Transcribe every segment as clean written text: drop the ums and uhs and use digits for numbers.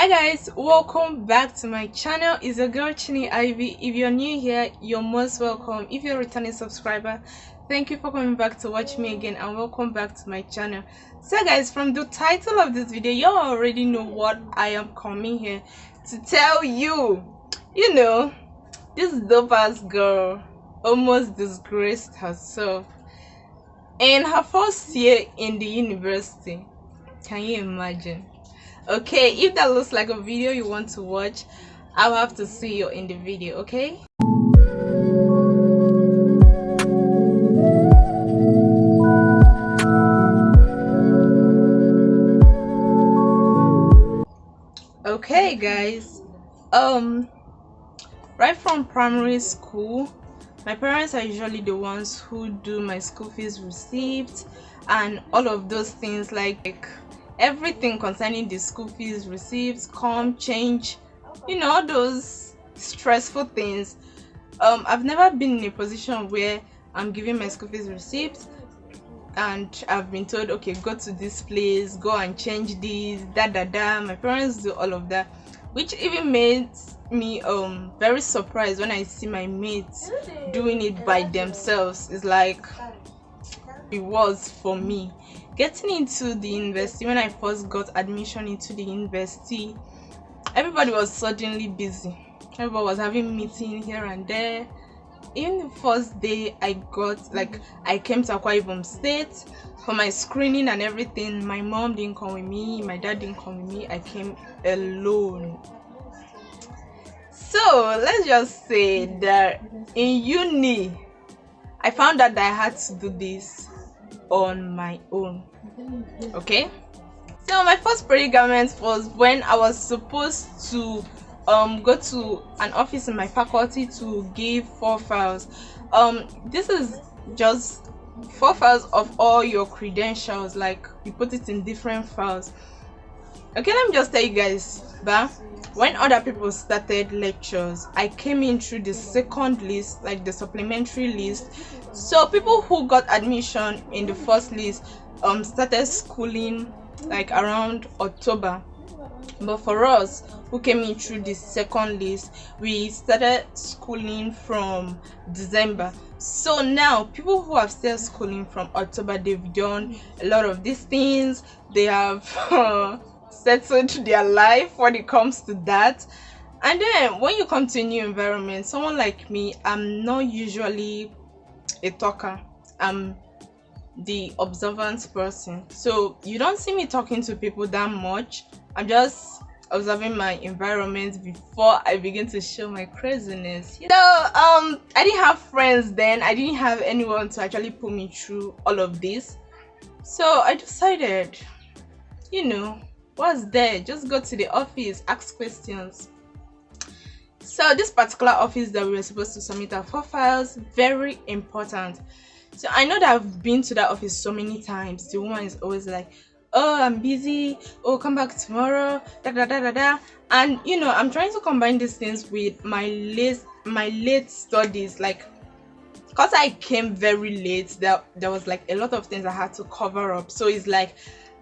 Hi guys, welcome back to my channel. It's your girl Chinny Ivy. If you're new here, you're most welcome. If you're a returning subscriber, thank you for coming back to watch me again, and welcome back to my channel. So guys, from the title of this video, you already know what I am coming here to tell you. You know, this dope ass girl almost disgraced herself in her first year in the university. Can you imagine? Okay, if that looks like a video you want to watch, I'll have to see you in the video. Okay, guys, right from primary school, my parents are usually the ones who do my school fees receipts and all of those things, like everything concerning the school fees receipts, change, you know, those stressful things. I've never been in a position where I'm giving my school fees receipts and I've been told, okay, go to this place, go and change this, My parents do all of that, which even made me very surprised when I see my mates doing it by themselves. It's like it was for me getting into the university. When I first got admission into the university, everybody was suddenly busy. Everybody was having meetings here and there. In the first day I came to Akwa Ibom State for my screening and everything. My mom didn't come with me, my dad didn't come with me. I came alone. So let's just say that in uni I found out that I had to do this on my own. Okay, so my first predicament was when I was supposed to go to an office in my faculty to give 4 files. This is just 4 files of all your credentials, like you put it in different files. Okay, let me just tell you guys, but when other people started lectures, I came in through the second list, like the supplementary list. So people who got admission in the first list started schooling like around October, but for us who came in through the second list, we started schooling from December. So now people who have started schooling from October, they've done a lot of these things. They have settled their life when it comes to that. And then when you come to a new environment, someone like me, I'm not usually a talker. I'm the observant person, so you don't see me talking to people that much. I'm just observing my environment before I begin to show my craziness. So I didn't have friends then. I didn't have anyone to actually put me through all of this. So I decided, you know, what's there? Just go to the office, ask questions. So this particular office that we were supposed to submit our 4 files, very important. So I know that I've been to that office so many times. The woman is always like, oh, I'm busy, oh, come back tomorrow, and you know, I'm trying to combine these things with my late studies, like, because I came very late, there was like a lot of things I had to cover up. So it's like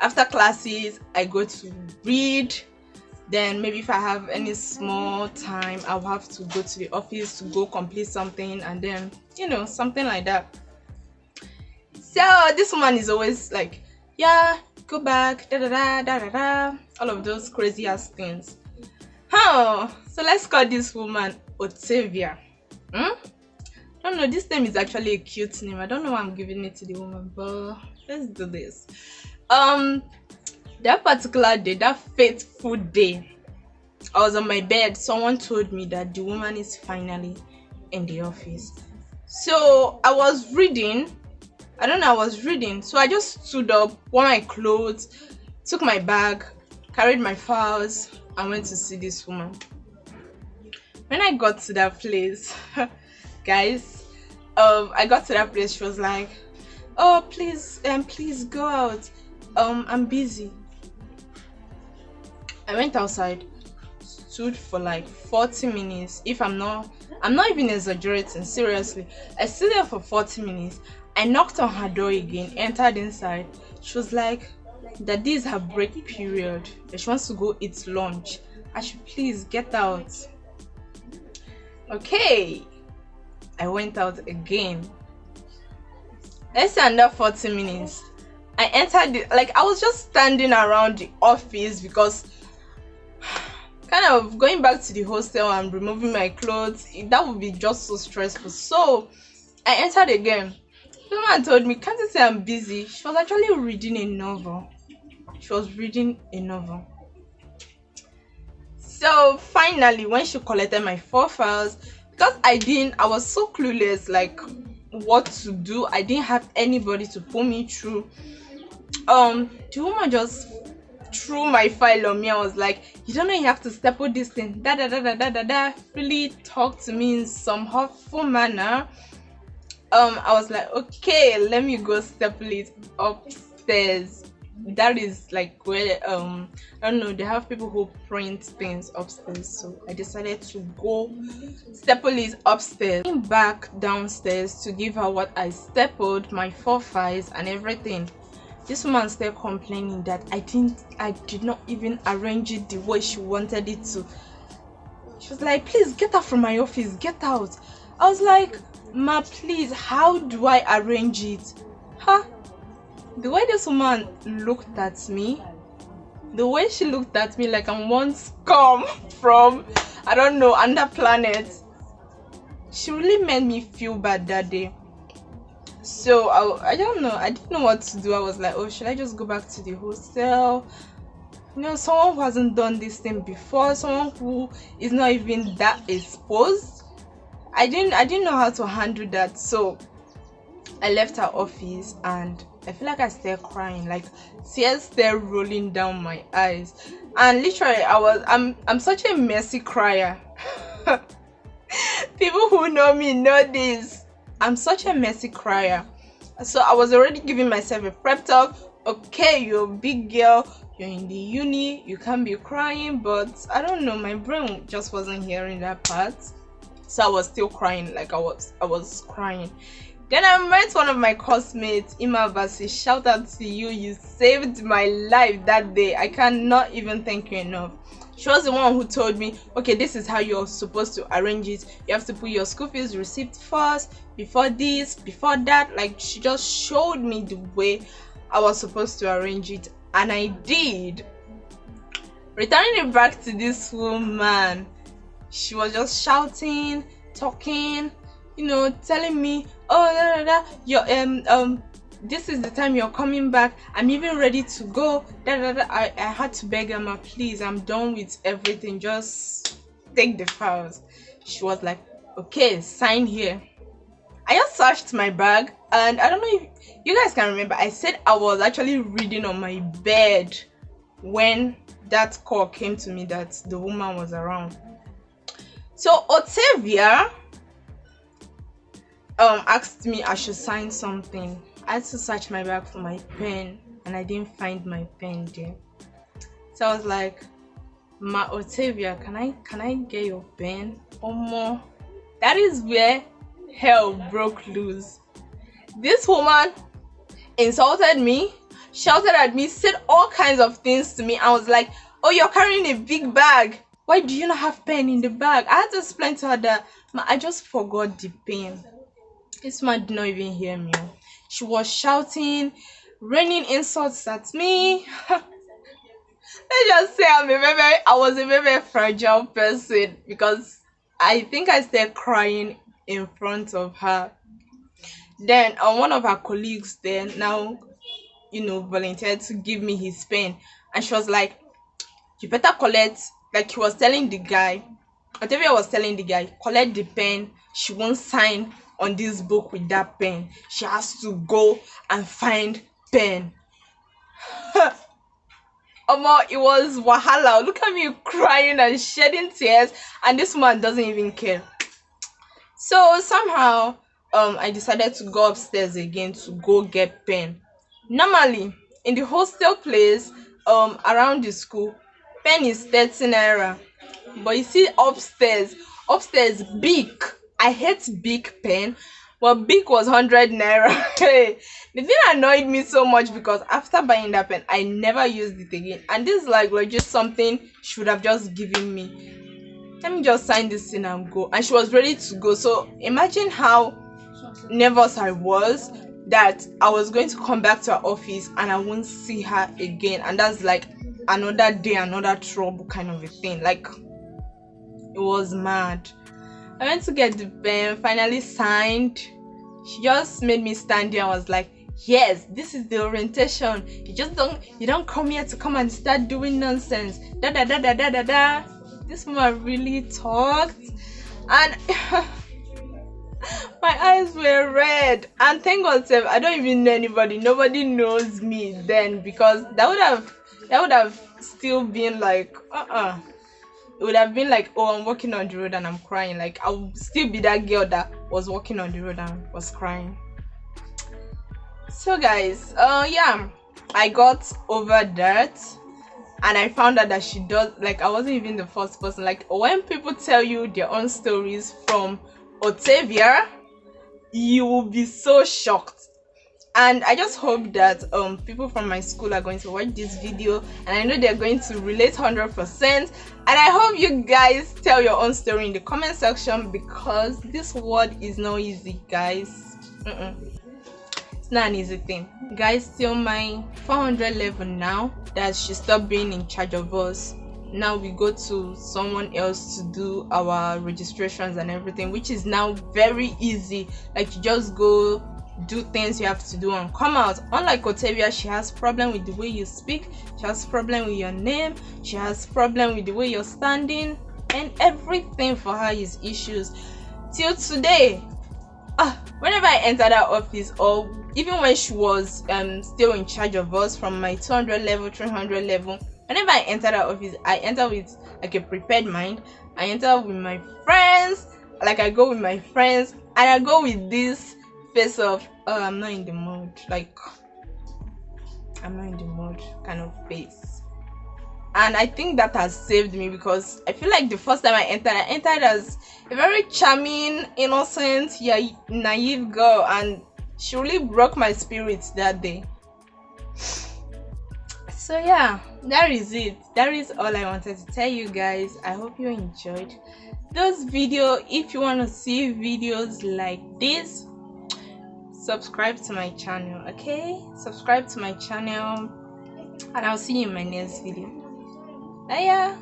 after classes I go to read, then maybe if I have any small time I'll have to go to the office to go complete something, and then, you know, something like that. So this woman is always like, yeah, go back, all of those crazy ass things. So let's call this woman Otavia. I don't know, this name is actually a cute name. I don't know why I'm giving it to the woman, but let's do this. That particular day, that fateful day, I was on my bed. Someone told me that the woman is finally in the office. So I was reading. So I just stood up, wore my clothes, took my bag, carried my files, and went to see this woman. When I got to that place, guys, I got to that place, she was like, oh, please go out, I'm busy. I went outside, stood for like 40 minutes. If I'm not even exaggerating, seriously, I stood there for 40 minutes. I knocked on her door again, entered inside. She was like, that this is her break period, that she wants to go eat lunch. I should please get out. Okay, I went out again. Let's say under 40 minutes. I entered I was just standing around the office because kind of going back to the hostel and removing my clothes, that would be just so stressful. So I entered again. The woman told me, can't you say I'm busy? She was actually reading a novel. So finally, when she collected my 4 files, because I was so clueless, like what to do. I didn't have anybody to pull me through. The woman just threw my file on me. I was like, you don't know you have to staple this thing. Really talk to me in some hurtful manner. I was like, okay, let me go staple it upstairs. That is like where I don't know, they have people who print things upstairs. So I decided to go staple it upstairs. Came back downstairs to give her what I stapled, my 4 files and everything. This woman started complaining that I did not even arrange it the way she wanted it to. She was like, please get out from my office, get out. I was like, ma, please, how do I arrange it? Huh? The way this woman looked at me, like I'm one scum from, I don't know, another planet. She really made me feel bad that day. So I don't know, I didn't know what to do. I was like, oh, should I just go back to the hostel? You know, someone who hasn't done this thing before, someone who is not even that exposed. I didn't know how to handle that. So I left her office and I feel like I started crying, like tears started rolling down my eyes. And literally I'm such a messy crier. People who know me know this. I'm such a messy crier. So I was already giving myself a prep talk. Okay, you're a big girl, you're in the uni, you can't be crying. But I don't know, my brain just wasn't hearing that part. So I was still crying, like I was crying. Then I met one of my classmates, Ima Basi. Shout out to you, you saved my life that day. I cannot even thank you enough. She was the one who told me, okay, this is how you're supposed to arrange it. You have to put your school fees receipt first, before this, before that. Like, she just showed me the way I was supposed to arrange it, and I did. Returning it back to this woman, she was just shouting, talking, you know, telling me, oh, this is the time you're coming back. I'm even ready to go. I had to beg her, please, I'm done with everything. Just take the files. She was like, okay, sign here. I just searched my bag, and I don't know if you guys can remember, I said I was actually reading on my bed when that call came to me that the woman was around. So Otavia asked me I should sign something. I had to search my bag for my pen, and I didn't find my pen there. So I was like, Ma Otavia, can I get your pen? Omo, that is where hell broke loose. This woman insulted me, shouted at me, said all kinds of things to me. I was like, oh, you're carrying a big bag, why do you not have pen in the bag? I had to explain to her that I just forgot the pen. This man did not even hear me. She was shouting, raining insults at me. Let's just say I was a very fragile person, because I think I started crying in front of her. Then one of her colleagues then now, you know, volunteered to give me his pen, and she was like, you better collect, like he was telling the guy, Octavia was telling the guy, collect the pen. She won't sign on this book with that pen. She has to go and find pen. It was wahala. Look at me crying and shedding tears, and this man doesn't even care. So somehow I decided to go upstairs again to go get pen. Normally in the hostel place around the school, pen is 30 naira. But you see upstairs big. I hate big pen, But big was 100 naira. Hey, the thing annoyed me so much because after buying that pen, I never used it again. And this is like just something she would have just given me. Let me just sign this thing and go. And she was ready to go. So imagine how nervous I was that I was going to come back to her office and I won't see her again. And that's like another day, another trouble kind of a thing. Like, it was mad. I went to get the pen, finally signed. She just made me stand there and was like, yes, this is the orientation. You don't come here to come and start doing nonsense. Da da da da da da da. This woman really talked, and my eyes were red. And thank God, Seb, I don't even know anybody. Nobody knows me then, because that would have still been like it would have been like, oh, I'm walking on the road and I'm crying. Like, I would still be that girl that was walking on the road and was crying. So guys, yeah, I got over that, and I found out that she does, like, I wasn't even the first person. Like, when people tell you their own stories from Otavia, you will be so shocked. And I just hope that people from my school are going to watch this video, and I know they're going to relate 100%. And I hope you guys tell your own story in the comment section, because this word is not easy, guys. It's not an easy thing, guys. Till my 400 level now that she stopped being in charge of us, now we go to someone else to do our registrations and everything, which is now very easy. Like, you just go do things you have to do and come out. Unlike Otavia, she has problem with the way you speak, she has problem with your name, she has problem with the way you're standing, and everything for her is issues. Till today, whenever I enter that office, or even when she was still in charge of us from my 200 level, 300 level, whenever I enter that office, I enter with like a prepared mind. I enter with my friends, like I go with my friends, and I go with this face of, oh, I'm not in the mood, like I'm not in the mood kind of face. And I think that has saved me, because I feel like the first time I entered as a very charming, innocent, naive girl, and she really broke my spirits that day. So yeah, that is it. That is all I wanted to tell you guys. I hope you enjoyed this video. If you want to see videos like this, subscribe to my channel. Okay, subscribe to my channel, and I'll see you in my next video. Bye.